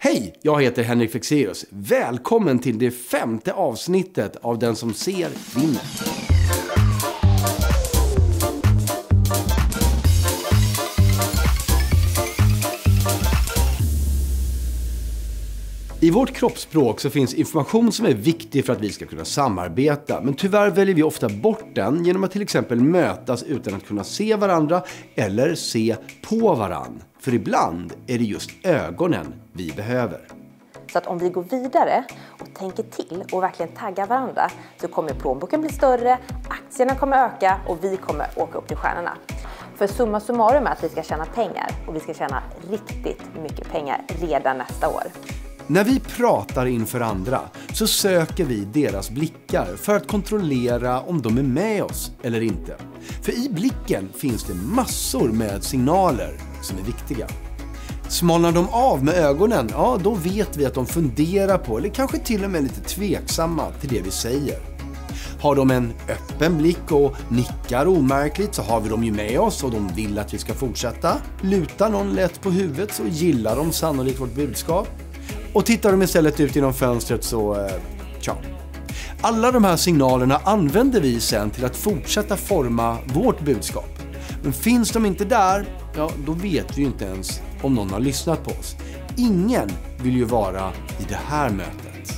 Hej, jag heter Henrik Fexeus. Välkommen till det 5:e avsnittet av Den som ser vinner. I vårt kroppsspråk så finns information som är viktig för att vi ska kunna samarbeta. Men tyvärr väljer vi ofta bort den genom att till exempel mötas utan att kunna se varandra eller se på varann. För ibland är det just ögonen vi behöver. Så att om vi går vidare och tänker till och verkligen taggar varandra så kommer plånboken bli större, aktierna kommer öka och vi kommer åka upp till stjärnorna. För summa summarum är att vi ska tjäna pengar och vi ska tjäna riktigt mycket pengar redan nästa år. När vi pratar inför andra så söker vi deras blickar för att kontrollera om de är med oss eller inte. För i blicken finns det massor med signaler som är viktiga. Smalnar de av med ögonen, ja då vet vi att de funderar på eller kanske till och med lite tveksamma till det vi säger. Har de en öppen blick och nickar omärkligt så har vi dem ju med oss och de vill att vi ska fortsätta. Lutar någon lätt på huvudet så gillar de sannolikt vårt budskap. Och tittar de istället ut genom fönstret så, tja. Alla de här signalerna använder vi sen till att fortsätta forma vårt budskap. Men finns de inte där, ja då vet vi ju inte ens om någon har lyssnat på oss. Ingen vill ju vara i det här mötet.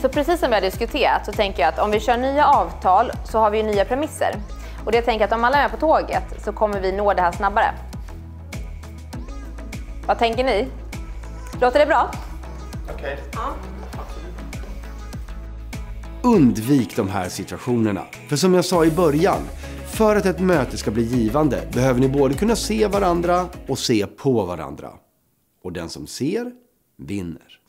Så precis som vi har diskuterat så tänker jag att om vi kör nya avtal så har vi ju nya premisser. Och det jag tänker att om alla är med på tåget så kommer vi nå det här snabbare. Vad tänker ni? Låter det bra? Okej. Ja. Undvik de här situationerna. För som jag sa i början, för att ett möte ska bli givande behöver ni både kunna se varandra och se på varandra. Och den som ser vinner.